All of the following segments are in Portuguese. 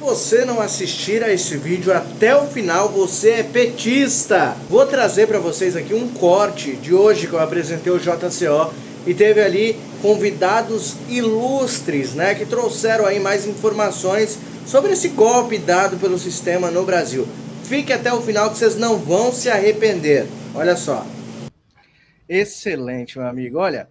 você não assistir a esse vídeo até o final, você é petista. Vou trazer para vocês aqui um corte de hoje que eu apresentei o JCO e teve ali convidados ilustres, né, que trouxeram aí mais informações sobre esse golpe dado pelo sistema no Brasil. Fique até o final que vocês não vão se arrepender. Olha só. Excelente, meu amigo. Olha,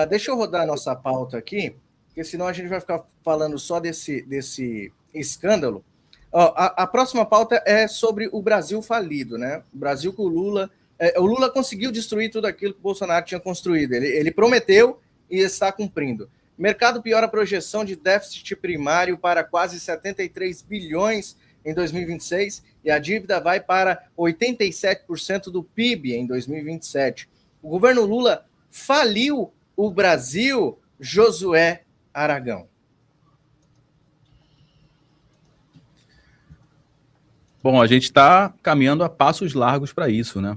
deixa eu rodar a nossa pauta aqui, porque senão a gente vai ficar falando só desse escândalo. Ó, a próxima pauta é sobre o Brasil falido, né? O Brasil com o Lula. O Lula conseguiu destruir tudo aquilo que o Bolsonaro tinha construído. Ele prometeu e está cumprindo. Mercado piora a projeção de déficit primário para quase 73 bilhões em 2026 e a dívida vai para 87% do PIB em 2027. O governo Lula faliu o Brasil, Josué Aragão. Bom, a gente está caminhando a passos largos para isso, né?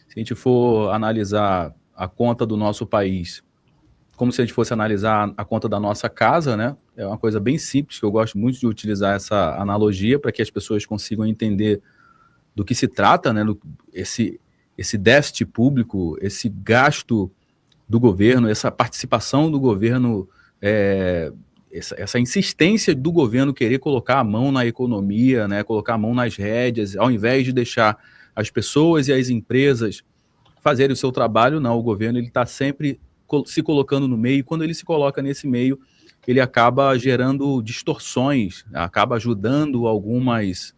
Se a gente for analisar a conta do nosso país, como se a gente fosse analisar a conta da nossa casa, né? É uma coisa bem simples, que eu gosto muito de utilizar essa analogia para que as pessoas consigam entender do que se trata, né? Esse déficit público, esse gasto do governo, essa participação do governo, essa insistência do governo querer colocar a mão na economia, né, colocar a mão nas rédeas, ao invés de deixar as pessoas e as empresas fazerem o seu trabalho, não, o governo está sempre se colocando no meio, e quando ele se coloca nesse meio, ele acaba gerando distorções, acaba ajudando algumas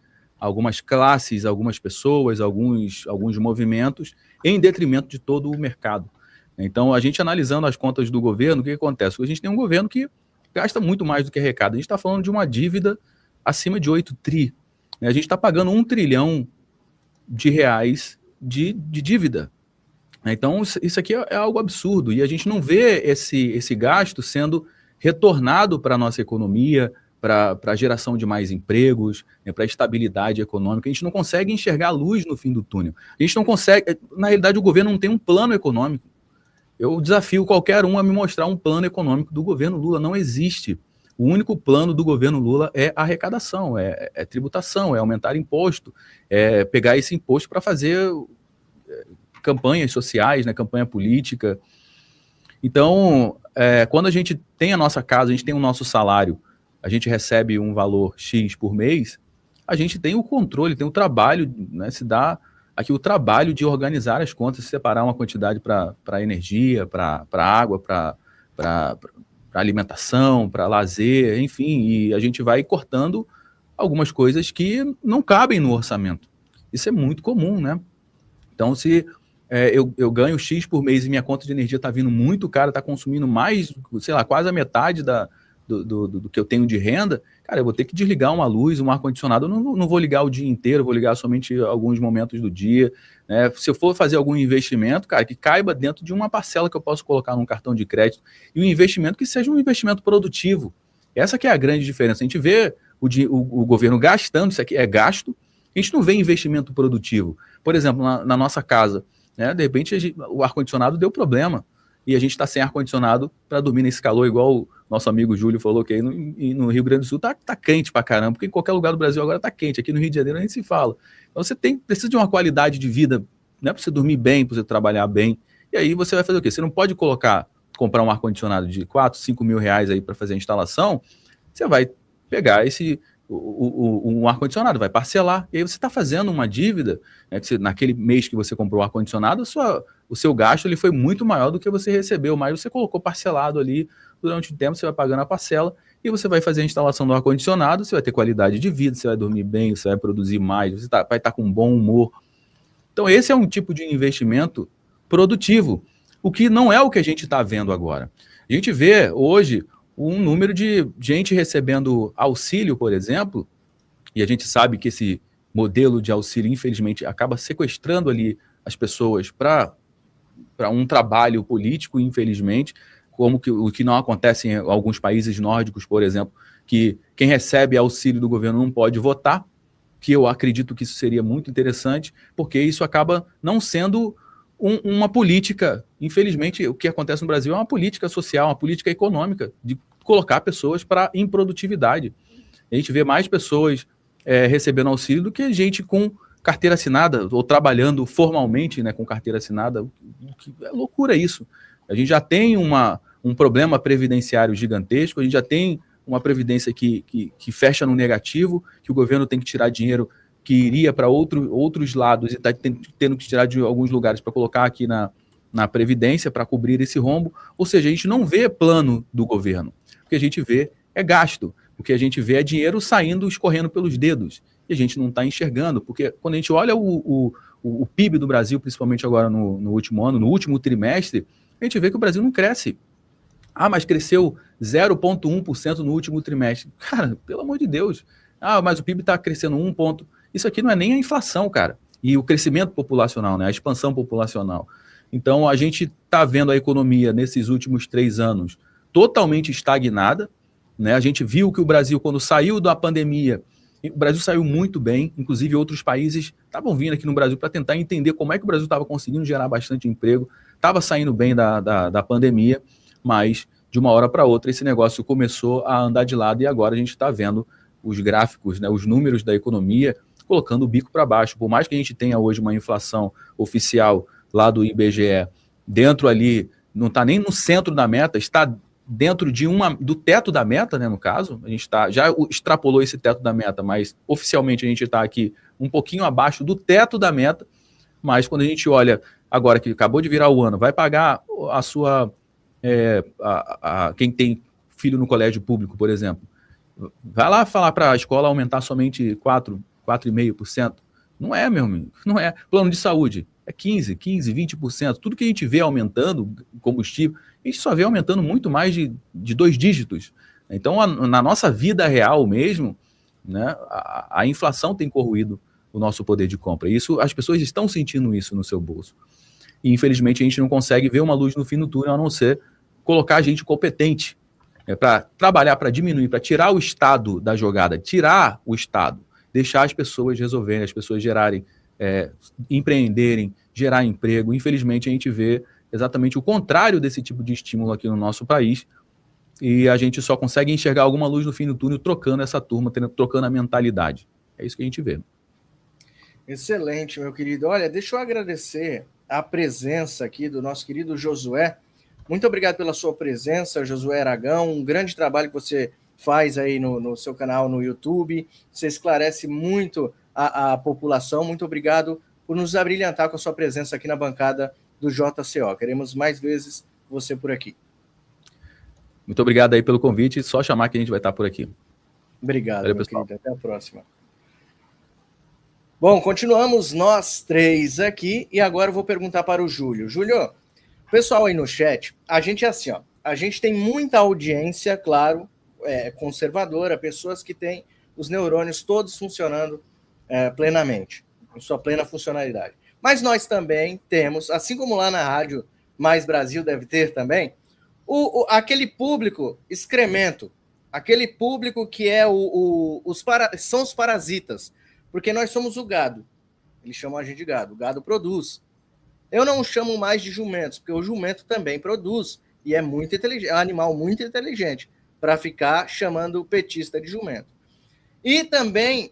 classes, algumas pessoas, alguns movimentos, em detrimento de todo o mercado. Então, a gente analisando as contas do governo, o que acontece? A gente tem um governo que gasta muito mais do que arrecada. A gente está falando de uma dívida acima de 8 tri. A gente está pagando 1 trilhão de reais de dívida. Então, isso aqui é algo absurdo. E a gente não vê esse gasto sendo retornado para a nossa economia, para a geração de mais empregos, né, para a estabilidade econômica. A gente não consegue enxergar a luz no fim do túnel. A gente não consegue... Na realidade, o governo não tem um plano econômico. Eu desafio qualquer um a me mostrar um plano econômico do governo Lula. Não existe. O único plano do governo Lula é arrecadação, é tributação, é aumentar imposto, é pegar esse imposto para fazer campanhas sociais, né, campanha política. Então, quando a gente tem a nossa casa, a gente tem o nosso salário, a gente recebe um valor X por mês, a gente tem o controle, tem o trabalho, né, se dá aqui o trabalho de organizar as contas, separar uma quantidade para energia, para água, para alimentação, para lazer, enfim, e a gente vai cortando algumas coisas que não cabem no orçamento. Isso é muito comum, né? Então, se eu ganho X por mês e minha conta de energia está vindo muito cara, está consumindo mais, sei lá, quase a metade do que eu tenho de renda, cara, eu vou ter que desligar uma luz, um ar-condicionado, eu não vou ligar o dia inteiro, vou ligar somente alguns momentos do dia, né? Se eu for fazer algum investimento, cara, que caiba dentro de uma parcela que eu posso colocar num cartão de crédito, e um investimento que seja um investimento produtivo. Essa que é a grande diferença. A gente vê o governo gastando, isso aqui é gasto, a gente não vê investimento produtivo. Por exemplo, na nossa casa, né, de repente o ar-condicionado deu problema, e a gente está sem ar-condicionado para dormir nesse calor, igual o nosso amigo Júlio falou que aí no Rio Grande do Sul tá quente pra caramba, porque em qualquer lugar do Brasil agora tá quente, aqui no Rio de Janeiro a gente se fala. Então você precisa de uma qualidade de vida, né, para você dormir bem, para você trabalhar bem, e aí você vai fazer o quê? Você não pode comprar um ar-condicionado de 4, 5 mil reais aí para fazer a instalação, você vai pegar um ar-condicionado, vai parcelar, e aí você está fazendo uma dívida, né, que naquele mês que você comprou o ar-condicionado, o seu gasto ele foi muito maior do que você recebeu, mas você colocou parcelado ali, durante o tempo você vai pagando a parcela, e você vai fazer a instalação do ar-condicionado, você vai ter qualidade de vida, você vai dormir bem, você vai produzir mais, você vai estar com bom humor. Então esse é um tipo de investimento produtivo, o que não é o que a gente está vendo agora. A gente vê hoje um número de gente recebendo auxílio, por exemplo, e a gente sabe que esse modelo de auxílio, infelizmente, acaba sequestrando ali as pessoas para um trabalho político, infelizmente, como o que não acontece em alguns países nórdicos, por exemplo, que quem recebe auxílio do governo não pode votar, que eu acredito que isso seria muito interessante, porque isso acaba não sendo uma política. Infelizmente, o que acontece no Brasil é uma política social, uma política econômica, de colocar pessoas para improdutividade. A gente vê mais pessoas recebendo auxílio do que gente com carteira assinada ou trabalhando formalmente, né, com carteira assinada. É loucura isso. A gente já tem um problema previdenciário gigantesco, a gente já tem uma previdência que fecha no negativo, que o governo tem que tirar dinheiro que iria para outros lados e está tendo que tirar de alguns lugares para colocar aqui na Previdência para cobrir esse rombo. Ou seja, a gente não vê plano do governo. O que a gente vê é gasto. O que a gente vê é dinheiro saindo, escorrendo pelos dedos. E a gente não está enxergando, porque quando a gente olha o PIB do Brasil, principalmente agora no último ano, no último trimestre, a gente vê que o Brasil não cresce. Ah, mas cresceu 0,1% no último trimestre. Cara, pelo amor de Deus. Ah, mas o PIB está crescendo 1 ponto. Isso aqui não é nem a inflação, cara. E o crescimento populacional, né? A expansão populacional. Então, a gente está vendo a economia nesses últimos 3 anos totalmente estagnada, né? A gente viu que o Brasil, quando saiu da pandemia, o Brasil saiu muito bem, inclusive outros países estavam vindo aqui no Brasil para tentar entender como é que o Brasil estava conseguindo gerar bastante emprego, estava saindo bem da pandemia, mas de uma hora para outra esse negócio começou a andar de lado e agora a gente está vendo os gráficos, né, os números da economia colocando o bico para baixo. Por mais que a gente tenha hoje uma inflação oficial lá do IBGE, dentro ali, não está nem no centro da meta, está dentro do teto da meta, né, no caso, a gente já extrapolou esse teto da meta, mas oficialmente a gente está aqui um pouquinho abaixo do teto da meta, mas quando a gente olha agora que acabou de virar o ano, vai pagar a sua... quem tem filho no colégio público, por exemplo, vai lá falar para a escola aumentar somente 4,5%. Não é, meu amigo, não é. Plano de saúde é 15%, 20%. Tudo que a gente vê aumentando, combustível, a gente só vê aumentando muito mais de 2 dígitos. Então, na nossa vida real mesmo, né, a inflação tem corroído o nosso poder de compra. Isso, as pessoas estão sentindo isso no seu bolso. E, infelizmente, a gente não consegue ver uma luz no fim do túnel, a não ser colocar a gente competente para trabalhar, para diminuir, para tirar o Estado da jogada, tirar o Estado, deixar as pessoas resolverem, as pessoas gerarem, empreenderem, gerar emprego. Infelizmente, a gente vê exatamente o contrário desse tipo de estímulo aqui no nosso país e a gente só consegue enxergar alguma luz no fim do túnel trocando essa turma, trocando a mentalidade. É isso que a gente vê. Excelente, meu querido. Olha, deixa eu agradecer a presença aqui do nosso querido Josué. Muito obrigado pela sua presença, Josué Aragão. Um grande trabalho que você faz aí no seu canal no YouTube. Você esclarece muito a população. Muito obrigado por nos abrilhantar com a sua presença aqui na bancada do JCO. Queremos mais vezes você por aqui. Muito obrigado aí pelo convite. Só chamar que a gente vai estar por aqui. Obrigado, valeu, meu querido. Até a próxima. Bom, continuamos nós 3 aqui e agora eu vou perguntar para o Júlio. Júlio, pessoal aí no chat, a gente é assim, ó, a gente tem muita audiência, claro, conservadora, pessoas que têm os neurônios todos funcionando plenamente, em sua plena funcionalidade. Mas nós também temos, assim como lá na Rádio Mais Brasil deve ter também, aquele público excremento, aquele público que é são os parasitas, porque nós somos o gado. Eles chamam a gente de gado. O gado produz. Eu não chamo mais de jumentos, porque o jumento também produz e é muito inteligente, é um animal muito inteligente para ficar chamando o petista de jumento. E também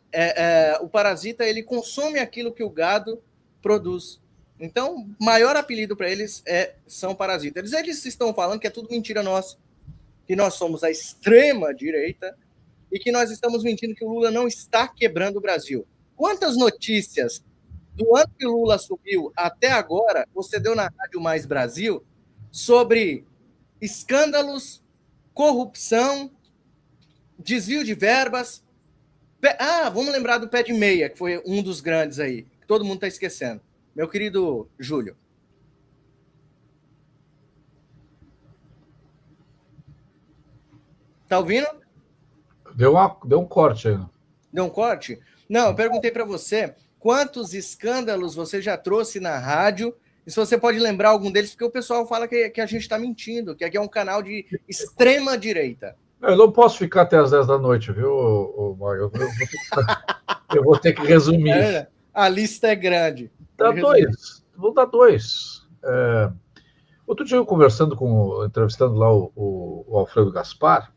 o parasita, ele consome aquilo que o gado produz. Então, o maior apelido para eles são parasitas. Eles estão falando que é tudo mentira nossa, que nós somos a extrema direita e que nós estamos mentindo que o Lula não está quebrando o Brasil. Quantas notícias do ano que o Lula subiu até agora você deu na Rádio Mais Brasil sobre escândalos, corrupção, desvio de verbas? Vamos lembrar do pé de meia, que foi um dos grandes aí, que todo mundo está esquecendo. Meu querido Júlio. Tá ouvindo? Deu um corte aí. Deu um corte? Não, eu perguntei para você quantos escândalos você já trouxe na rádio, e se você pode lembrar algum deles, porque o pessoal fala que a gente está mentindo, que aqui é um canal de extrema direita. Eu não posso ficar até as 10 da noite, viu, Mário? Eu vou ter que resumir. A lista é grande. Vou dar dois. Outro dia eu entrevistando lá o Alfredo Gaspar,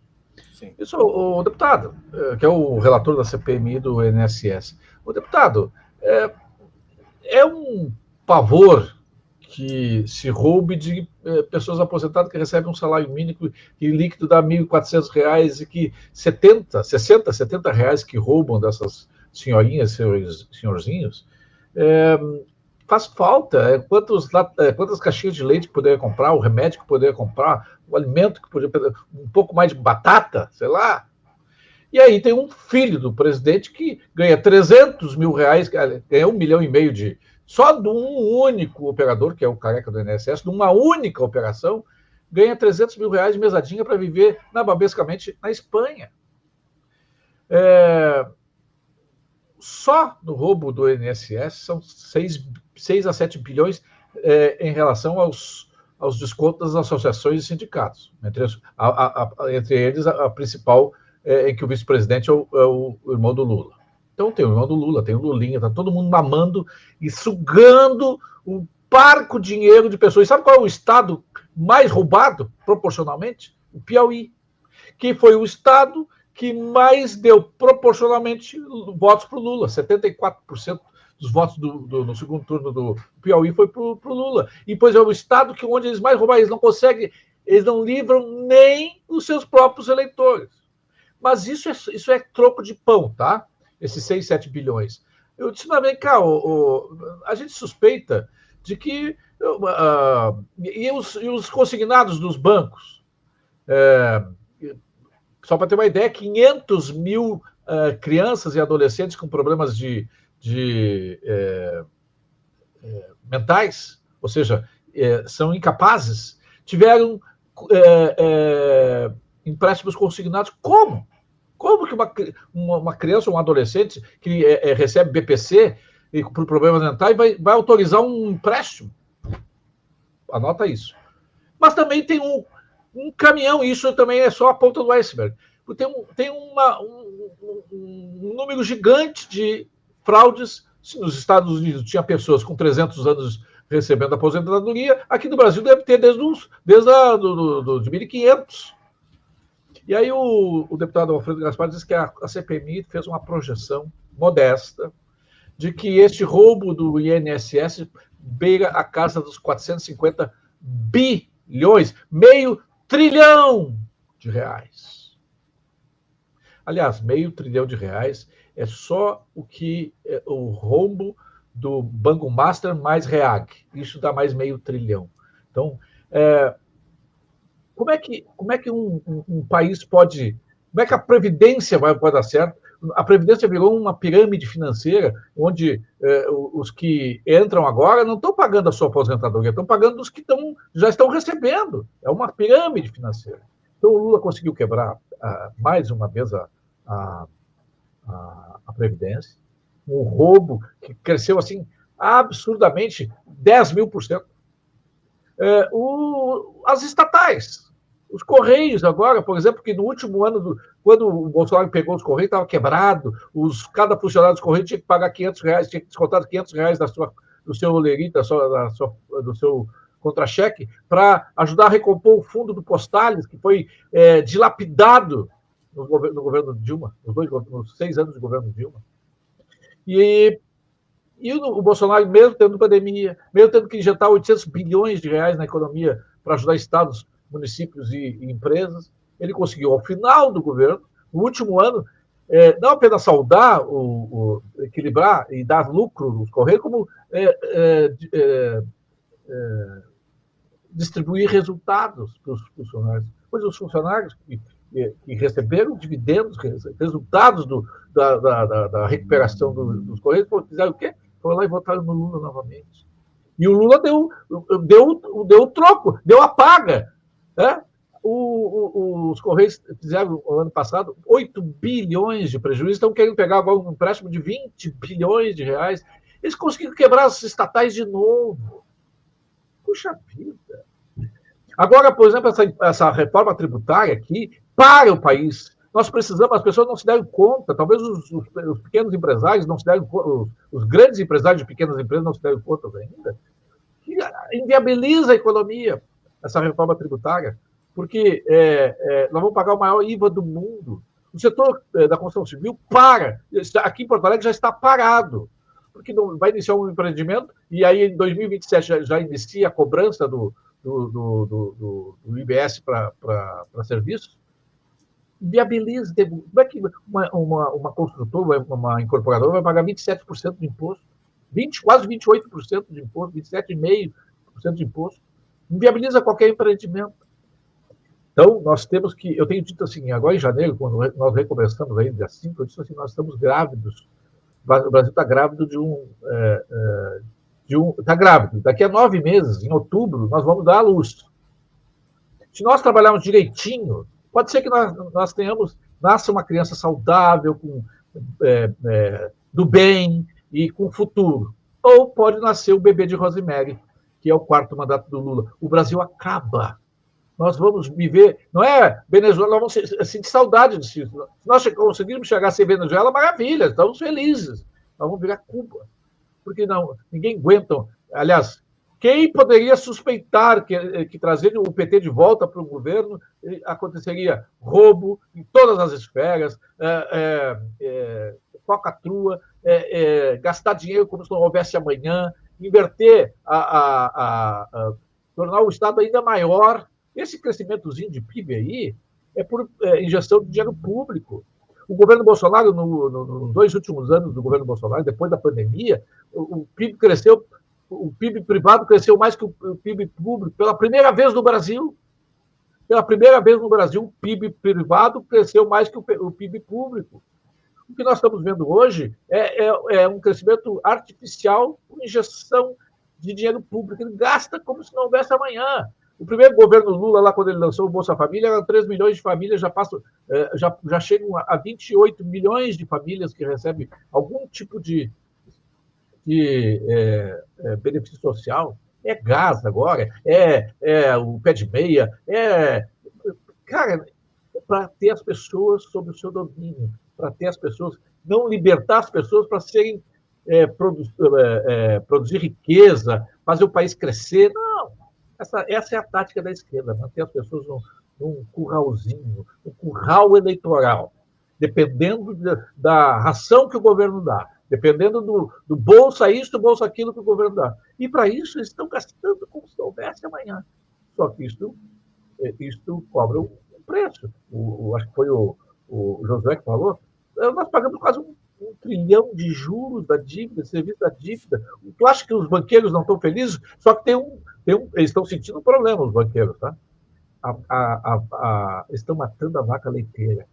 Sim. Isso, o deputado, que é o relator da CPMI do INSS, o deputado, é um pavor que se roube de pessoas aposentadas que recebem um salário mínimo e líquido dá R$ 1.400 e que 70 reais que roubam dessas senhorinhas, senhorzinhos, faz falta. Quantas caixinhas de leite que poderia comprar, o remédio que poderia comprar, o alimento que poderia, um pouco mais de batata, sei lá. E aí tem um filho do presidente que ganha 300 mil reais, ganha 1,5 milhão só de um único operador, que é o careca do INSS, de uma única operação, ganha 300 mil reais de mesadinha para viver nababescamente na Espanha. Só no roubo do INSS são 6 a 7 bilhões em relação aos descontos das associações e sindicatos. Entre eles, a principal em que o vice-presidente é o irmão do Lula. Então tem o irmão do Lula, tem o Lulinha, tá todo mundo mamando e sugando um parco dinheiro de pessoas. E sabe qual é o estado mais roubado, proporcionalmente? O Piauí, que foi o estado que mais deu proporcionalmente votos para o Lula. 74% dos votos no segundo turno do Piauí foi para o Lula. E depois é o estado onde eles mais roubaram, eles não conseguem, eles não livram nem os seus próprios eleitores. Mas isso é troco de pão, tá? Esses 6, 7 bilhões. Eu disse, mas vem cá, a gente suspeita de que... e os consignados dos bancos? Só para ter uma ideia, 500 mil crianças e adolescentes com problemas mentais, ou seja, são incapazes, tiveram empréstimos consignados. Como? Como que uma criança ou um adolescente que recebe BPC e por problemas mentais vai autorizar um empréstimo? Anota isso. Mas também tem um caminhão, isso também é só a ponta do iceberg. Tem um número gigante de fraudes. Nos Estados Unidos tinha pessoas com 300 anos recebendo aposentadoria, aqui no Brasil deve ter desde 1500. E aí o deputado Alfredo Gaspar disse que a CPMI fez uma projeção modesta de que este roubo do INSS beira a casa dos 450 bilhões, meio trilhão de reais. Aliás, meio trilhão de reais é só o rombo do Banco Master mais REAG. Isso dá mais meio trilhão. Então, como é que um país pode... Como é que a Previdência pode dar certo? A Previdência virou uma pirâmide financeira, onde os que entram agora não estão pagando a sua aposentadoria, estão pagando os que já estão recebendo. É uma pirâmide financeira. Então, o Lula conseguiu quebrar, mais uma vez, a Previdência. Um roubo que cresceu assim absurdamente, 10.000%. As estatais, os Correios agora, por exemplo, que no último ano, quando o Bolsonaro pegou os Correios, estava quebrado, cada funcionário dos Correios tinha que pagar R$500, tinha que descontar R$500 do seu olerite, do seu contra-cheque, para ajudar a recompor o fundo do Postales, que foi dilapidado no governo Dilma, nos 6 anos de governo Dilma. E o Bolsonaro, mesmo tendo pandemia, mesmo tendo que injetar 800 bilhões de reais na economia para ajudar estados, municípios e empresas, ele conseguiu, ao final do governo, no último ano, não apenas saudar, equilibrar e dar lucro nos Correios, como distribuir resultados para os funcionários. Pois os funcionários que receberam dividendos, resultados da recuperação dos Correios, fizeram o quê? Foram lá e votaram no Lula novamente. E o Lula deu o troco, deu a paga. Né? Os Correios fizeram, no ano passado, 8 bilhões de prejuízo, estão querendo pegar agora um empréstimo de 20 bilhões de reais. Eles conseguiram quebrar as estatais de novo. Puxa vida. Agora, por exemplo, essa reforma tributária aqui, para o país, nós precisamos, as pessoas não se deram conta, talvez os pequenos empresários não se deram conta, os grandes empresários de pequenas empresas não se deram conta ainda, que inviabiliza a economia, essa reforma tributária. porque nós vamos pagar o maior IVA do mundo. O setor da construção civil aqui em Porto Alegre já está parado, porque não vai iniciar um empreendimento, e aí em 2027 já inicia a cobrança do IBS para serviços. Viabiliza. Como é que uma construtora, uma incorporadora vai pagar 27% de imposto? Quase 28% de imposto, 27,5% de imposto. Inviabiliza qualquer empreendimento. Então, nós temos que... Eu tenho dito assim, agora em janeiro, quando nós recomeçamos aí, dia 5, eu disse assim, nós estamos grávidos. O Brasil está grávido está grávido. Daqui a 9 meses, em outubro, nós vamos dar à luz. Se nós trabalharmos direitinho, pode ser que nós nasça uma criança saudável, do bem e com futuro. Ou pode nascer o bebê de Rosemary, que é o 4º mandato do Lula. O Brasil acaba. Nós vamos viver... Não é Venezuela, nós vamos sentir saudade disso. Se nós conseguirmos chegar a ser Venezuela, maravilha, estamos felizes. Nós vamos virar Cuba. Porque ninguém aguenta... Aliás, quem poderia suspeitar que trazendo o PT de volta para o governo aconteceria roubo em todas as esferas, falcatrua, gastar dinheiro como se não houvesse amanhã, inverter, tornar o Estado ainda maior. Esse crescimentozinho de PIB aí é por injeção de dinheiro público. O governo Bolsonaro, nos 2 últimos anos do governo Bolsonaro, depois da pandemia, o PIB cresceu. O PIB privado cresceu mais que o PIB público pela primeira vez no Brasil. Pela primeira vez no Brasil, o PIB privado cresceu mais que o PIB público. O que nós estamos vendo hoje é um crescimento artificial com injeção de dinheiro público. Ele gasta como se não houvesse amanhã. O primeiro governo Lula, lá quando ele lançou o Bolsa Família, eram 3 milhões de famílias, já chegam a 28 milhões de famílias que recebem algum tipo de benefício social. É gás agora, o pé de meia, cara, para ter as pessoas sob o seu domínio, para ter as pessoas, não libertar as pessoas para serem produzir riqueza, fazer o país crescer. Não, essa é a tática da esquerda, manter as pessoas num curralzinho, um curral eleitoral, dependendo da ração que o governo dá, dependendo do bolsa isso, do bolsa aquilo que o governo dá. E, para isso, eles estão gastando como se houvesse amanhã. Só que isto cobra um preço. Acho que foi o Josué que falou, nós pagamos quase um trilhão de juros da dívida, serviço da dívida. Tu acha que os banqueiros não estão felizes? Só que eles estão sentindo um problema, os banqueiros, tá? Estão matando a vaca leiteira.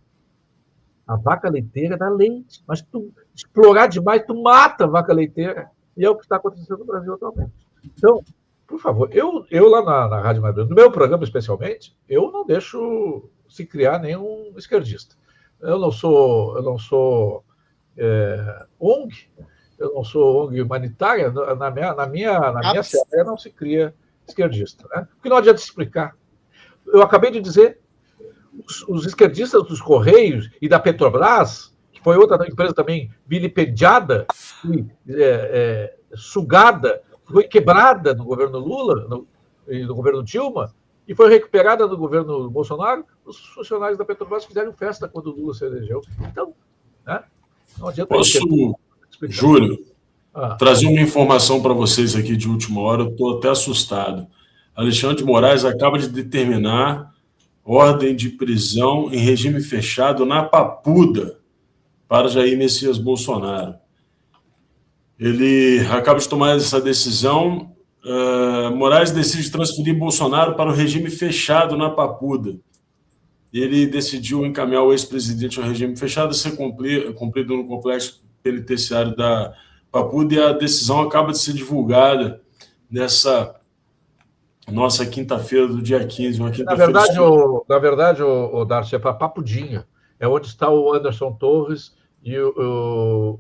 A vaca leiteira dá leite, mas tu explorar demais, tu mata a vaca leiteira. E é o que está acontecendo no Brasil atualmente. Então, por favor, eu lá na Rádio Madrid, no meu programa especialmente, eu não deixo se criar nenhum esquerdista. Eu não sou ONG, eu não sou ONG humanitária, na minha série não se cria esquerdista. Né? Porque não adianta explicar. Eu acabei de dizer, os esquerdistas dos Correios e da Petrobras, que foi outra empresa também vilipendiada, sugada, foi quebrada no governo Lula, no governo Dilma, e foi recuperada no governo Bolsonaro, os funcionários da Petrobras fizeram festa quando o Lula se elegeu. Então, né? Não adianta... Posso, Júlio, trazer uma informação para vocês aqui de última hora, eu estou até assustado. Alexandre de Moraes acaba de determinar ordem de prisão em regime fechado na Papuda para Jair Messias Bolsonaro. Ele acaba de tomar essa decisão. Moraes decide transferir Bolsonaro para o regime fechado na Papuda. Ele decidiu encaminhar o ex-presidente ao regime fechado a ser cumprido no complexo penitenciário da Papuda, e a decisão acaba de ser divulgada nessa nossa quinta-feira do dia 15. Na verdade, Darcy, é para Papudinha. É onde está o Anderson Torres e o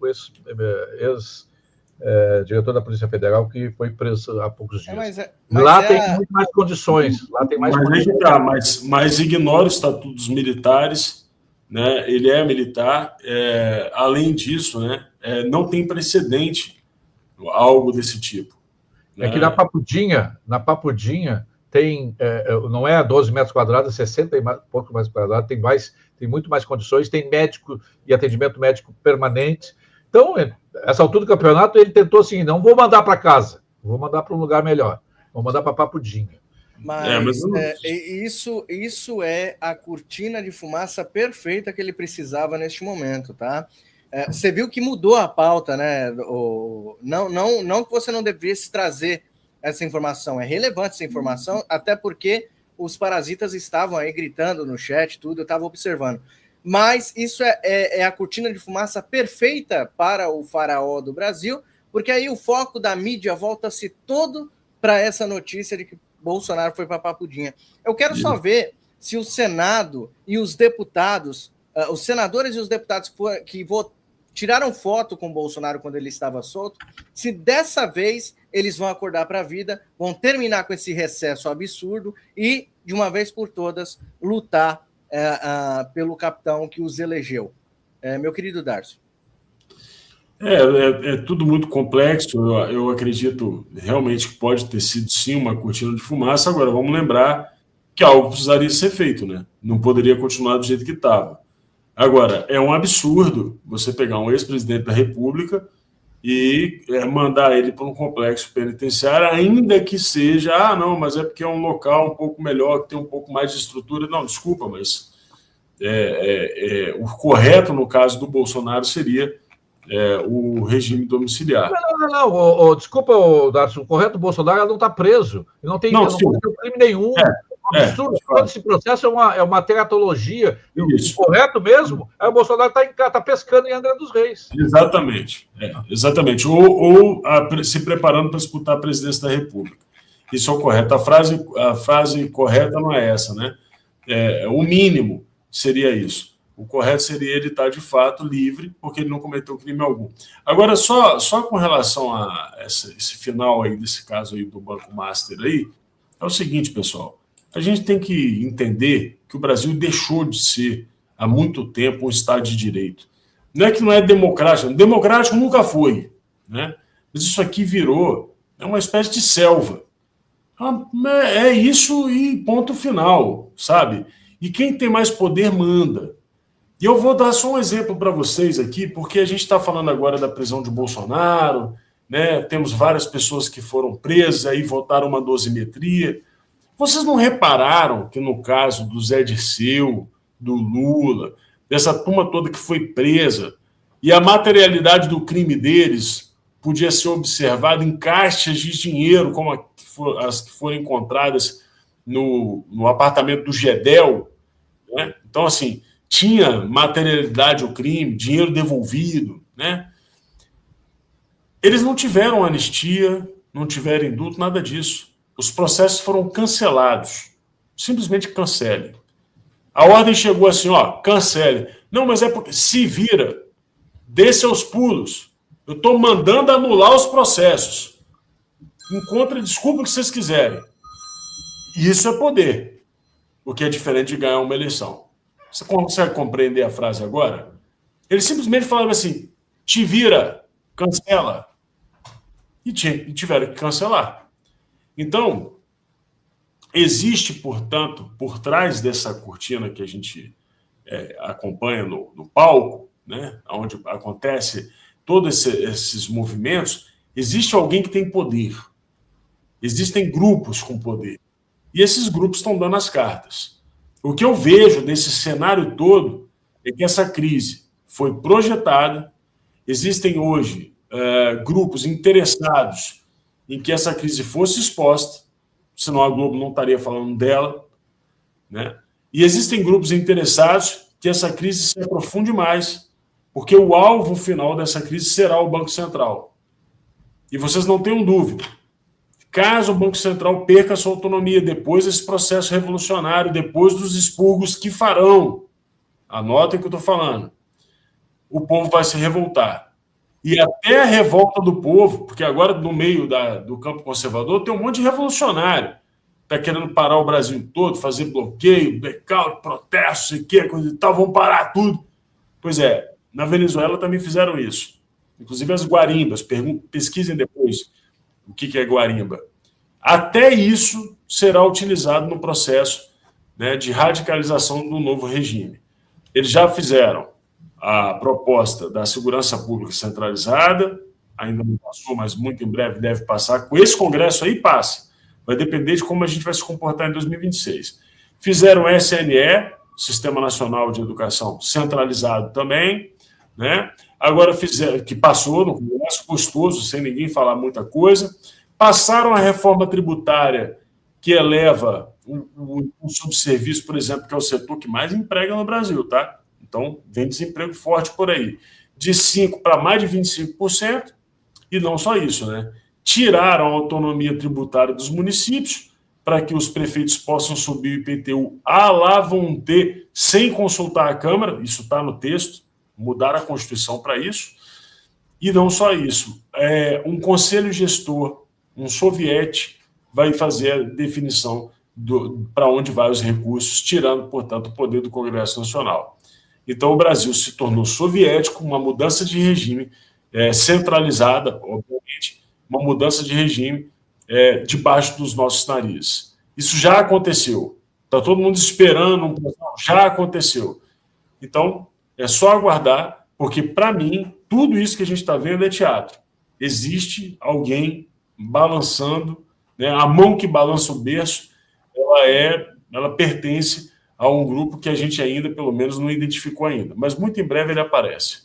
ex-diretor da Polícia Federal, que foi preso há poucos dias. Lá tem muito mais condições. Lá tem mais condições. Mas ignora o Estatuto dos Militares, né? Ele é militar. Além disso, né? Não tem precedente algo desse tipo. É que na Papudinha não é 12 metros quadrados, é 60 e pouco mais quadrados, tem muito mais condições, tem médico e atendimento médico permanente. Então, essa altura do campeonato, ele tentou assim, não vou mandar para casa, vou mandar para um lugar melhor, vou mandar para Papudinha. Mas isso é a cortina de fumaça perfeita que ele precisava neste momento, tá? Você viu que mudou a pauta, né? Não que você não devesse trazer essa informação, é relevante essa informação, até porque os parasitas estavam aí gritando no chat, tudo, eu estava observando. Mas isso é a cortina de fumaça perfeita para o faraó do Brasil, porque aí o foco da mídia volta-se todo para essa notícia de que Bolsonaro foi para Papudinha. Eu quero só ver se o Senado e os deputados, os senadores e os deputados que tiraram foto com o Bolsonaro quando ele estava solto, se dessa vez eles vão acordar para a vida, vão terminar com esse recesso absurdo e, de uma vez por todas, lutar pelo capitão que os elegeu. Meu querido Darcio. É tudo muito complexo. Eu acredito realmente que pode ter sido, sim, uma cortina de fumaça. Agora, vamos lembrar que algo precisaria ser feito, né? Não poderia continuar do jeito que estava. Agora, é um absurdo você pegar um ex-presidente da República e mandar ele para um complexo penitenciário, ainda que seja, não, mas é porque é um local um pouco melhor, que tem um pouco mais de estrutura. Não, desculpa, mas o correto, no caso do Bolsonaro, seria o regime domiciliar. Não. Desculpa, Darcio, o correto do Bolsonaro não está preso. Não cometeu crime nenhum. Absurdo. Todo esse processo é uma teratologia. O correto mesmo é o Bolsonaro tá pescando em Angra dos Reis. Exatamente. Exatamente. Ou se preparando para disputar a presidência da República. Isso é o correto. A frase correta não é essa, né? O mínimo seria isso. O correto seria ele estar, de fato, livre, porque ele não cometeu crime algum. Agora, só com relação a esse final aí, desse caso aí do Banco Master aí, é o seguinte, pessoal. A gente tem que entender que o Brasil deixou de ser, há muito tempo, um Estado de Direito. Não é que não é democrático. Democrático nunca foi, né? Mas isso aqui virou uma espécie de selva. É isso e ponto final, sabe? E quem tem mais poder manda. E eu vou dar só um exemplo para vocês aqui, porque a gente está falando agora da prisão de Bolsonaro, né? Temos várias pessoas que foram presas, aí votaram uma dosimetria. Vocês não repararam que no caso do Zé Dirceu, do Lula, dessa turma toda que foi presa, e a materialidade do crime deles podia ser observada em caixas de dinheiro, como as que foram encontradas no apartamento do Gedel, né? Então, assim, tinha materialidade o crime, dinheiro devolvido, né? Eles não tiveram anistia, não tiveram indulto, nada disso. Os processos foram cancelados. Simplesmente cancele. A ordem chegou assim, cancele. Não, mas é porque se vira, dê seus pulos. Eu estou mandando anular os processos. Encontre desculpa que vocês quiserem. Isso é poder. O que é diferente de ganhar uma eleição. Você consegue compreender a frase agora? Eles simplesmente falaram assim, te vira, cancela. E tiveram que cancelar. Então, existe, portanto, por trás dessa cortina que a gente acompanha no palco, né, onde acontece todos esses movimentos, existe alguém que tem poder. Existem grupos com poder. E esses grupos estão dando as cartas. O que eu vejo desse cenário todo é que essa crise foi projetada, existem hoje grupos interessados em que essa crise fosse exposta, senão a Globo não estaria falando dela, né? E existem grupos interessados que essa crise se aprofunde mais, porque o alvo final dessa crise será o Banco Central. E vocês não tenham dúvida, caso o Banco Central perca a sua autonomia depois desse processo revolucionário, depois dos expurgos que farão, anotem o que eu estou falando, o povo vai se revoltar. E até a revolta do povo, porque agora no meio do campo conservador tem um monte de revolucionário, está querendo parar o Brasil todo, fazer bloqueio, blackout, protesto, sei que, coisa e tal, vão parar tudo. Pois é, na Venezuela também fizeram isso. Inclusive as guarimbas, pesquisem depois o que é guarimba. Até isso será utilizado no processo, né, de radicalização do novo regime. Eles já fizeram a proposta da segurança pública centralizada, ainda não passou, mas muito em breve deve passar. Com esse Congresso aí, passa. Vai depender de como a gente vai se comportar em 2026. Fizeram o SNE, Sistema Nacional de Educação, centralizado também, né? Agora fizeram, que passou no Congresso, custoso, sem ninguém falar muita coisa. Passaram a reforma tributária, que eleva o subserviço, por exemplo, que é o setor que mais emprega no Brasil, tá? Então, vem desemprego forte por aí. De 5% para mais de 25%, e não só isso, né? Tiraram a autonomia tributária dos municípios para que os prefeitos possam subir o IPTU à la vontade, sem consultar a Câmara, isso está no texto, mudaram a Constituição para isso. E não só isso, um conselho gestor, um soviete, vai fazer a definição para onde vai os recursos, tirando, portanto, o poder do Congresso Nacional. Então, o Brasil se tornou soviético, uma mudança de regime centralizada, obviamente, uma mudança de regime debaixo dos nossos narizes. Isso já aconteceu. Está todo mundo esperando, já aconteceu. Então, é só aguardar, porque, para mim, tudo isso que a gente está vendo é teatro. Existe alguém balançando, né? A mão que balança o berço, ela pertence a um grupo que a gente ainda, pelo menos, não identificou ainda. Mas muito em breve ele aparece.